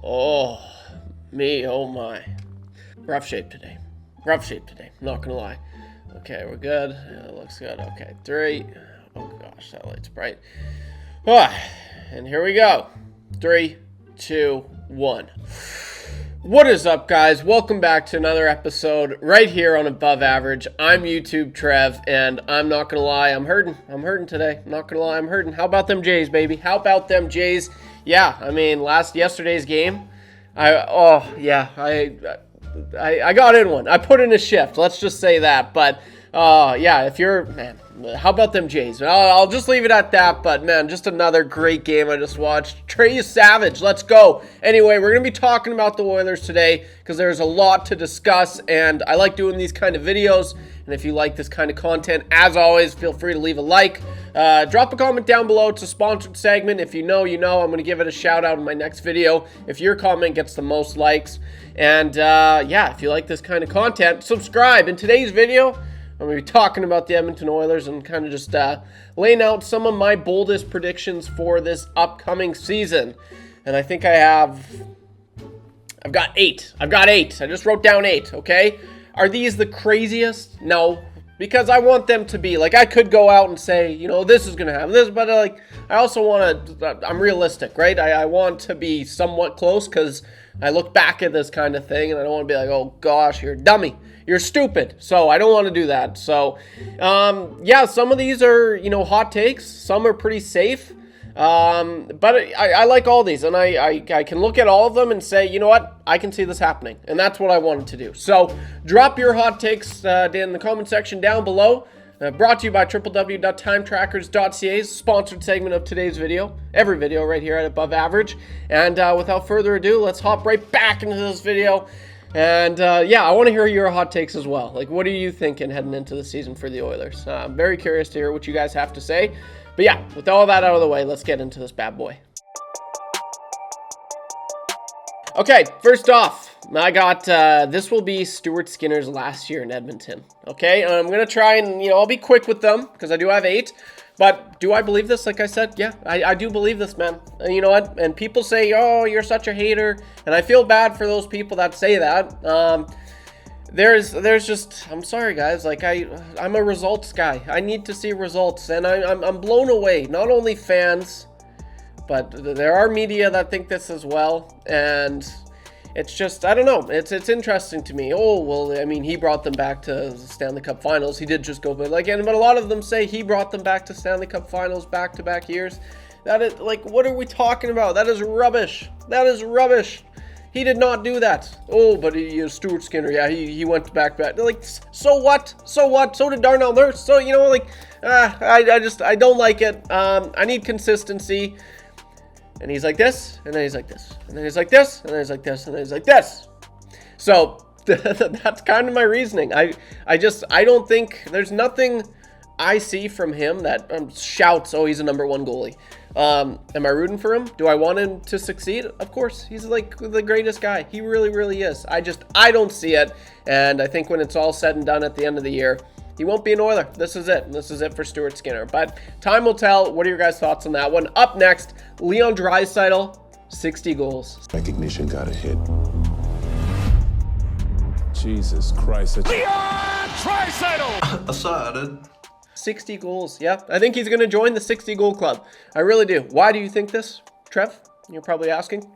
Oh, me, oh my. Rough shape today. Not gonna lie. Okay, we're good. Yeah, it looks good. Okay, 3. Oh gosh, that light's bright. And here we go. 3, 2, 1. What is up, guys? Welcome back to another episode right here on Above Average. I'm YouTube Trev, and I'm not gonna lie, I'm hurting today. Not gonna lie, I'm hurting. How about them Jays, baby? How about them Jays? Yeah, I mean, yesterday's game, I got in one. I put in a shift. Let's just say that. But yeah, how about them Jays? I'll just leave it at that. But man, just another great game I just watched. Draisaitl, let's go. Anyway, we're gonna be talking about the Oilers today because there's a lot to discuss, and I like doing these kind of videos. And if you like this kind of content, as always, feel free to leave a like. Drop a comment down below. It's a sponsored segment. If you know, you know. I'm going to give it a shout out in my next video if your comment gets the most likes. And yeah, if you like this kind of content, subscribe. In today's video, I'm going to be talking about the Edmonton Oilers and kind of just laying out some of my boldest predictions for this upcoming season. And I think I've got 8. I just wrote down 8, okay? Are these the craziest? No, because I want them to be, like, I could go out and say, you know, this is going to happen, this, but, like, I also want to, I'm realistic, right? I want to be somewhat close because I look back at this kind of thing and I don't want to be like, oh, gosh, you're a dummy. You're stupid. So I don't want to do that. So, yeah, some of these are, you know, hot takes. Some are pretty safe. But I like all these, and I can look at all of them and say, you know what, I can see this happening, and that's what I wanted to do. So drop your hot takes in the comment section down below. Brought to you by www.timetrackers.ca, sponsored segment of today's video, every video right here at Above Average. And without further ado, let's hop right back into this video. And yeah, I want to hear your hot takes as well. Like, what are you thinking heading into the season for the Oilers? I'm very curious to hear what you guys have to say. But yeah, with all that out of the way, let's get into this bad boy. Okay, first off, I got, this will be Stuart Skinner's last year in Edmonton. Okay, I'm going to try and, you know, I'll be quick with them because I do have 8. But do I believe this? Like I said, yeah, I do believe this, man. And you know what? And people say, oh, you're such a hater. And I feel bad for those people that say that. There's just, I'm sorry guys, like I'm a results guy. I need to see results, and I'm blown away. Not only fans, but there are media that think this as well, and it's just, I don't know, it's interesting to me. Oh, well, I mean, he brought them back to the Stanley Cup Finals. He did just go, but like, but a lot of them say he brought them back to Stanley Cup Finals back-to-back years. That is, like, what are we talking about? That is rubbish. That is rubbish. He did not do that. Oh, but Stuart Skinner, yeah, he went back. Like, so what? So what? So did Darnell Nurse. So, you know, like, I don't like it. I need consistency. And he's like this, and then he's like this, and then he's like this, and then he's like this, and then he's like this. So that's kind of my reasoning. I don't think there's nothing I see from him that shouts, oh, he's a number 1 goalie. Am I rooting for him? Do I want him to succeed? Of course. He's like the greatest guy. He really, really is. I don't see it. And I think when it's all said and done at the end of the year, he won't be an Oiler. This is it. This is it for Stuart Skinner. But time will tell. What are your guys' thoughts on that one? Up next, Leon Draisaitl, 60 goals. Recognition got a hit. Jesus Christ. Leon Draisaitl! Aside. 60 goals. Yeah, I think he's going to join the 60 goal club. I really do. Why do you think this, Trev? You're probably asking.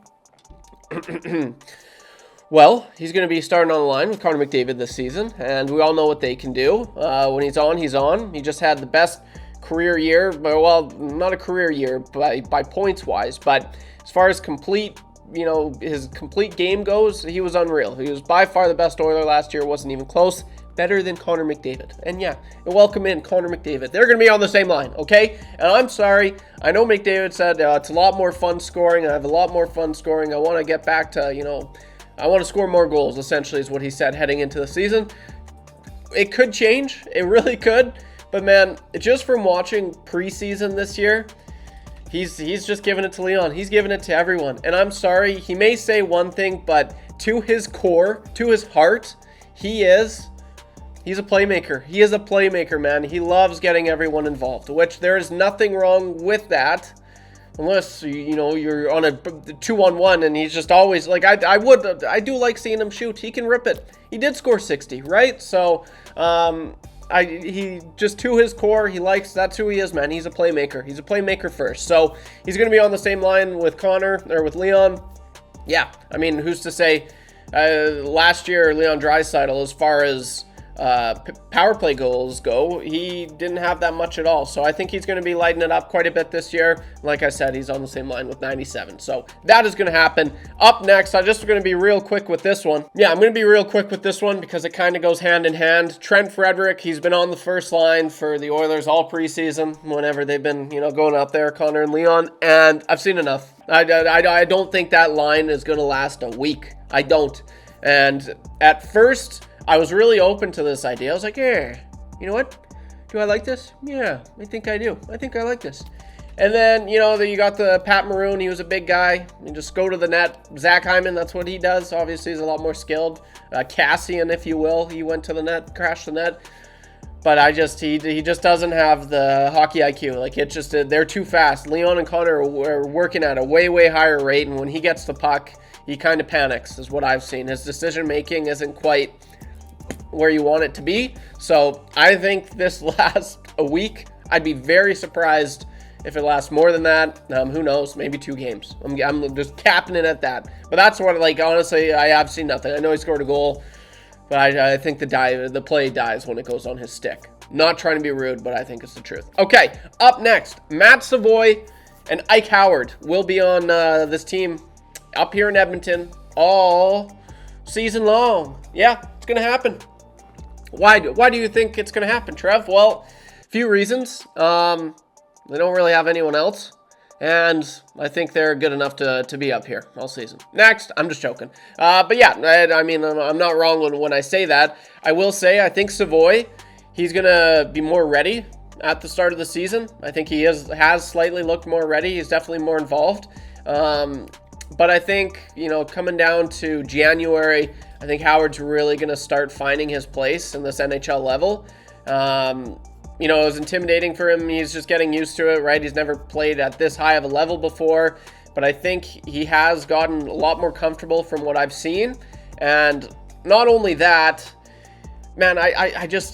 Well, he's going to be starting on the line with Connor McDavid this season, and we all know what they can do. When he's on, he's on. He just had the best career year. Well, not a career year by points-wise, but as far as complete, you know, his complete game goes, he was unreal. He was by far the best Oiler last year. Wasn't even close. Better than Connor McDavid. And yeah, welcome in Connor McDavid. They're going to be on the same line, okay? And I'm sorry. I know McDavid said it's a lot more fun scoring. I have a lot more fun scoring. I want to get back to, you know, I want to score more goals, essentially, is what he said heading into the season. It could change. It really could. But, man, just from watching preseason this year, he's just giving it to Leon. He's giving it to everyone. And I'm sorry. He may say one thing, but to his core, to his heart, he's a playmaker. He is a playmaker, man. He loves getting everyone involved, which there is nothing wrong with that. Unless, you're on a 2-on-1 and he's just always, like, I do like seeing him shoot. He can rip it. He did score 60, right? So, he just to his core, that's who he is, man. He's a playmaker. He's a playmaker first. So, he's going to be on the same line with Connor, or with Leon. Yeah, I mean, who's to say, last year, Leon Draisaitl, as far as power play goals go, he didn't have that much at all. So I think he's going to be lighting it up quite a bit this year. Like I said, he's on the same line with 97. So that is going to happen. Up next, I'm just going to be real quick with this one. Yeah, I'm going to be real quick with this one because it kind of goes hand in hand. Trent Frederic, he's been on the first line for the Oilers all preseason, whenever they've been, going out there, Connor and Leon, and I've seen enough. I don't think that line is going to last a week. I don't. And at first, I was really open to this idea. I was like, yeah, you know what? Do I like this? Yeah, I think I do. I think I like this. And then, you got the Pat Maroon. He was a big guy. You just go to the net. Zach Hyman, that's what he does. Obviously, he's a lot more skilled. Cassian, if you will. He went to the net, crashed the net. But he just doesn't have the hockey IQ. Like, they're too fast. Leon and Connor are working at a way, way higher rate. And when he gets the puck, he kind of panics, is what I've seen. His decision-making isn't quite where you want it to be. So I think this lasts a week. I'd be very surprised if it lasts more than that. Who knows? Maybe 2 games. I'm just capping it at that. But that's what, honestly, I have seen nothing. I know he scored a goal, but I think the play dies when it goes on his stick. Not trying to be rude, but I think it's the truth. Okay, up next, Matt Savoy and Ike Howard will be on this team up here in Edmonton all season long. Yeah, it's going to happen. Why do you think it's going to happen, Trev? Well, a few reasons. They don't really have anyone else, and I think they're good enough to be up here all season. Next, I'm just joking. But yeah, I mean, I'm not wrong when I say that. I will say I think Savoy, he's going to be more ready at the start of the season. I think he has slightly looked more ready. He's definitely more involved. But I think, coming down to January, I think Howard's really going to start finding his place in this NHL level. It was intimidating for him. He's just getting used to it, right? He's never played at this high of a level before. But I think he has gotten a lot more comfortable from what I've seen. And not only that, man, the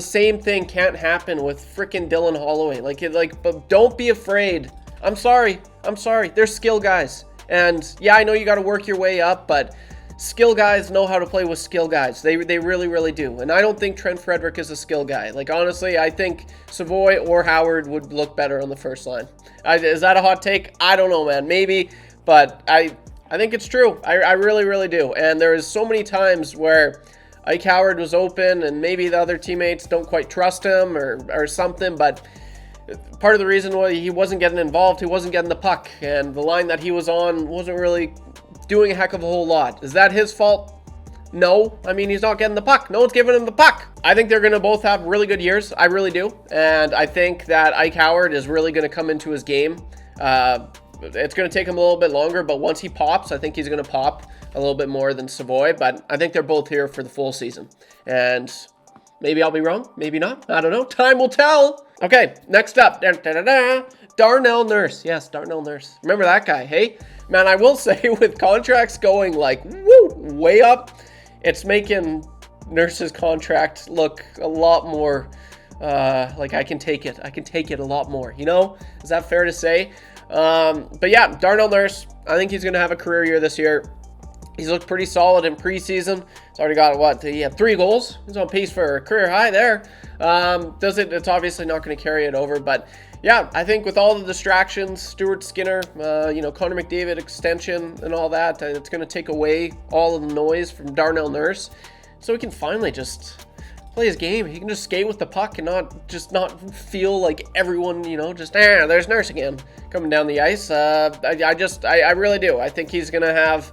same thing can't happen with freaking Dylan Holloway. But don't be afraid. I'm sorry. They're skill guys. And yeah, I know you got to work your way up, but skill guys know how to play with skill guys. They really, really do. And I don't think Trent Frederic is a skill guy. Honestly, I think Savoy or Howard would look better on the first line. Is that a hot take? I don't know, man. Maybe, but I think it's true. I really, really do. And there is so many times where Ike Howard was open and maybe the other teammates don't quite trust him or something, but part of the reason why he wasn't getting involved, he wasn't getting the puck, and the line that he was on wasn't really doing a heck of a whole lot. Is that his fault? No. I mean, he's not getting the puck. No one's giving him the puck. I think they're going to both have really good years. I really do. And I think that Ike Howard is really going to come into his game. It's going to take him a little bit longer, but once he pops, I think he's going to pop a little bit more than Savoy. But I think they're both here for the full season. And maybe I'll be wrong. Maybe not. I don't know. Time will tell. Okay, next up. Darnell Nurse. Yes, Darnell Nurse. Remember that guy, hey? Man, I will say with contracts going way up, it's making Nurse's contract look a lot more like I can take it. I can take it a lot more, Is that fair to say? But yeah, Darnell Nurse, I think he's going to have a career year this year. He's looked pretty solid in preseason. He's already got, he had 3 goals. He's on pace for a career high there. It's obviously not going to carry it over, but yeah, I think with all the distractions, Stuart Skinner, Connor McDavid extension and all that, it's going to take away all of the noise from Darnell Nurse, so he can finally just play his game. He can just skate with the puck and not feel like everyone, there's Nurse again coming down the ice. I really do. I think he's going to have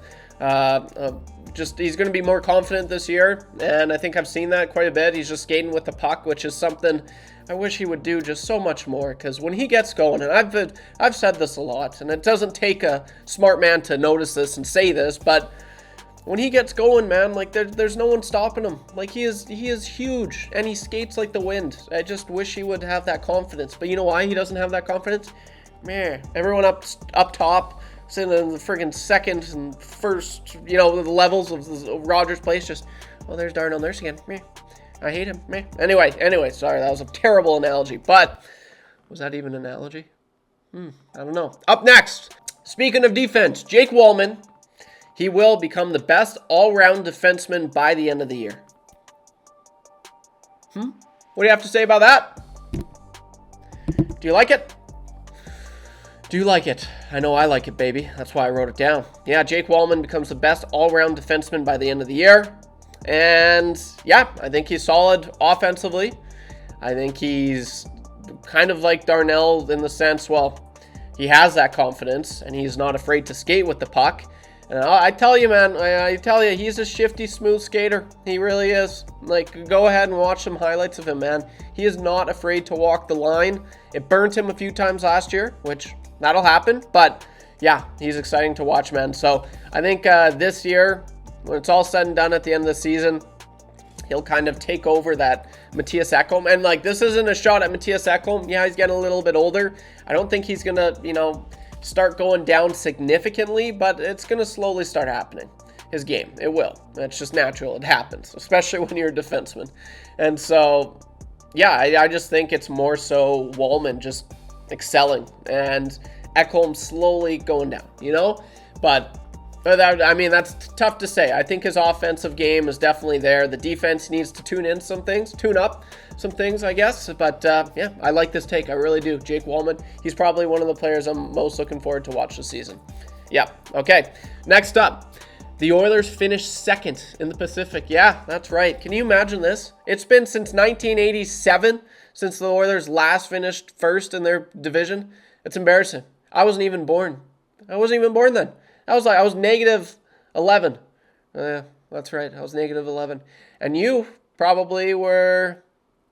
he's going to be more confident this year, and I think I've seen that quite a bit. He's just skating with the puck, which is something I wish he would do just so much more, because when he gets going, and I've said this a lot, and it doesn't take a smart man to notice this and say this, but when he gets going, man, there's no one stopping him. He is huge, and he skates like the wind. I just wish he would have that confidence. But you know why he doesn't have that confidence? meh. Everyone up top, sitting in the friggin' second and first, the levels of Rogers Place, just, oh, there's Darnell Nurse again. Meh. I hate him. Meh. Anyway, sorry, that was a terrible analogy, but was that even an analogy? I don't know. Up next, speaking of defense, Jake Wallman, he will become the best all-round defenseman by the end of the year. What do you have to say about that? Do you like it? Do you like it? I know I like it, baby. That's why I wrote it down. Yeah, Jake Wallman becomes the best all-round defenseman by the end of the year. And yeah, I think he's solid offensively. I think he's kind of like Darnell in the sense, well, he has that confidence and he's not afraid to skate with the puck. And I tell you, man, I tell you, he's a shifty, smooth skater. He really is. Like, go ahead and watch some highlights of him, man. He is not afraid to walk the line. It burnt him a few times last year, which that'll happen. But yeah, he's exciting to watch, man. So I think this year, when it's all said and done at the end of the season, he'll kind of take over that Mattias Ekholm. And like, this isn't a shot at Mattias Ekholm. Yeah, he's getting a little bit older. I don't think he's going to, start going down significantly, but it's going to slowly start happening. His game, it will. That's just natural. It happens, especially when you're a defenseman. And so, yeah, I just think it's more so Wallman just excelling and Ekholm slowly going down, But that's tough to say. I think his offensive game is definitely there. The defense needs to tune up some things, I guess. But yeah, I like this take. I really do. Jake Wallman, he's probably one of the players I'm most looking forward to watch this season. Yeah, okay. Next up, the Oilers finished second in the Pacific. Yeah, that's right. Can you imagine this? It's been since 1987 since the Oilers last finished first in their division. It's embarrassing. I wasn't even born. I wasn't even born then. I was negative 11. That's right. I was negative 11. And you probably were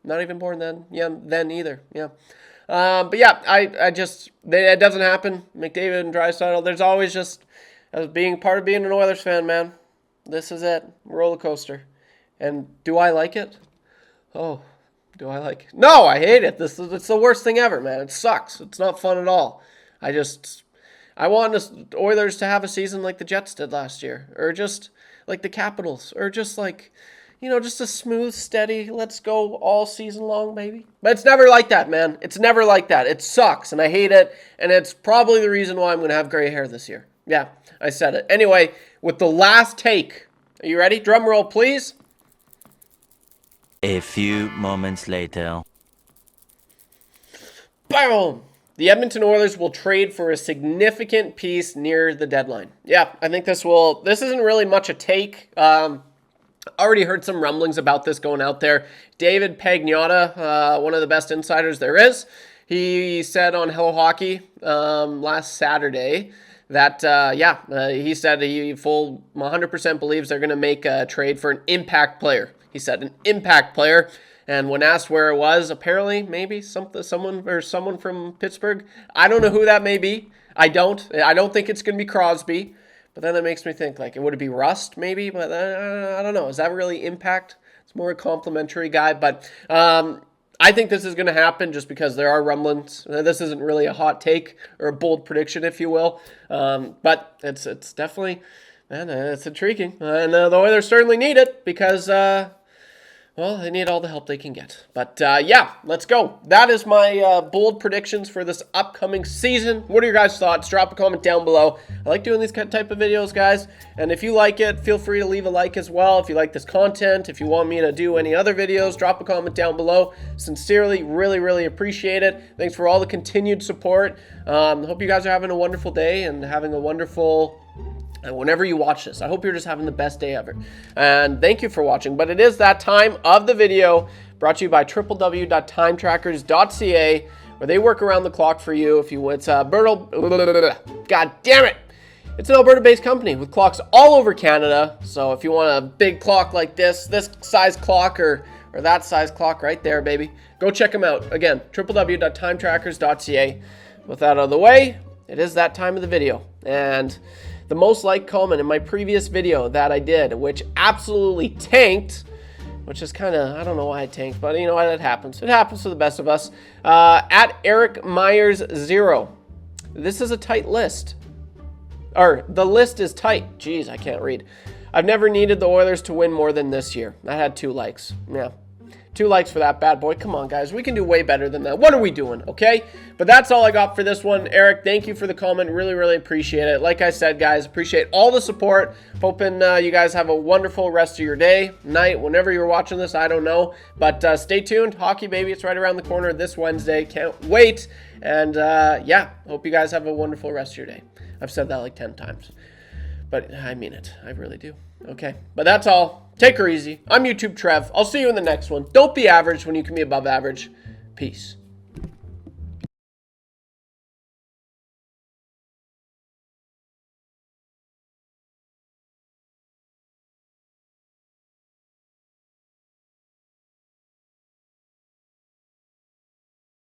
not even born then. Yeah, then either. Yeah. But yeah, it doesn't happen. McDavid and Draisaitl, there's always just, as being part of being an Oilers fan, man, this is it. Roller coaster. And do I like it? Oh, do I like it? No, I hate it. It's the worst thing ever, man. It sucks. It's not fun at all. I want the Oilers to have a season like the Jets did last year, or just like the Capitals, or just like, just a smooth, steady, let's go all season long, baby. But it's never like that, man. It's never like that. It sucks, and I hate it, and it's probably the reason why I'm going to have gray hair this year. Yeah, I said it. Anyway, with the last take, are you ready? Drum roll, please. A few moments later. Boom! The Edmonton Oilers will trade for a significant piece near the deadline. Yeah, I think this isn't really much a take. Already heard some rumblings about this going out there. David Pagnotta, one of the best insiders there is, he said on Hello Hockey last Saturday that, he said he 100% believes they're going to make a trade for an impact player. He said an impact player. And when asked where it was, apparently maybe someone from Pittsburgh. I don't know who that may be. I don't think it's going to be Crosby. But then that makes me think, like, would it be Rust maybe? But I don't know. Is that really impact? It's more a complimentary guy. But I think this is going to happen just because there are rumblings. This isn't really a hot take or a bold prediction, if you will. But it's definitely, man, it's intriguing. And the Oilers certainly need it because... well, they need all the help they can get. But, yeah, let's go. That is my bold predictions for this upcoming season. What are your guys' thoughts? Drop a comment down below. I like doing these type of videos, guys. And if you like it, feel free to leave a like as well. If you like this content, if you want me to do any other videos, drop a comment down below. Sincerely, really, really appreciate it. Thanks for all the continued support. Hope you guys are having a wonderful day and having a wonderful... And whenever you watch this, I hope you're just having the best day ever. And thank you for watching. But it is that time of the video brought to you by www.timetrackers.ca, where they work around the clock for you. It's God damn it. It's an Alberta-based company with clocks all over Canada. So if you want a big clock like this size clock or that size clock right there, baby, go check them out. Again, www.timetrackers.ca. With that out of the way, it is that time of the video. And... the most liked comment in my previous video that I did, which absolutely tanked, which is kind of, I don't know why it tanked, but you know what, it happens. It happens to the best of us. At Eric Myers 0. This is a tight list. Or, the list is tight. Jeez, I can't read. I've never needed the Oilers to win more than this year. I had 2 likes. Yeah. 2 likes for that bad boy. Come on, guys. We can do way better than that. What are we doing, okay? But that's all I got for this one. Eric, thank you for the comment. Really, really appreciate it. Like I said, guys, appreciate all the support. Hoping you guys have a wonderful rest of your day, night, whenever you're watching this. I don't know. But stay tuned. Hockey, baby. It's right around the corner this Wednesday. Can't wait. And, yeah, hope you guys have a wonderful rest of your day. I've said that like 10 times. But I mean it. I really do. Okay. But that's all. Take her easy. I'm YouTube Trev. I'll see you in the next one. Don't be average when you can be above average. Peace.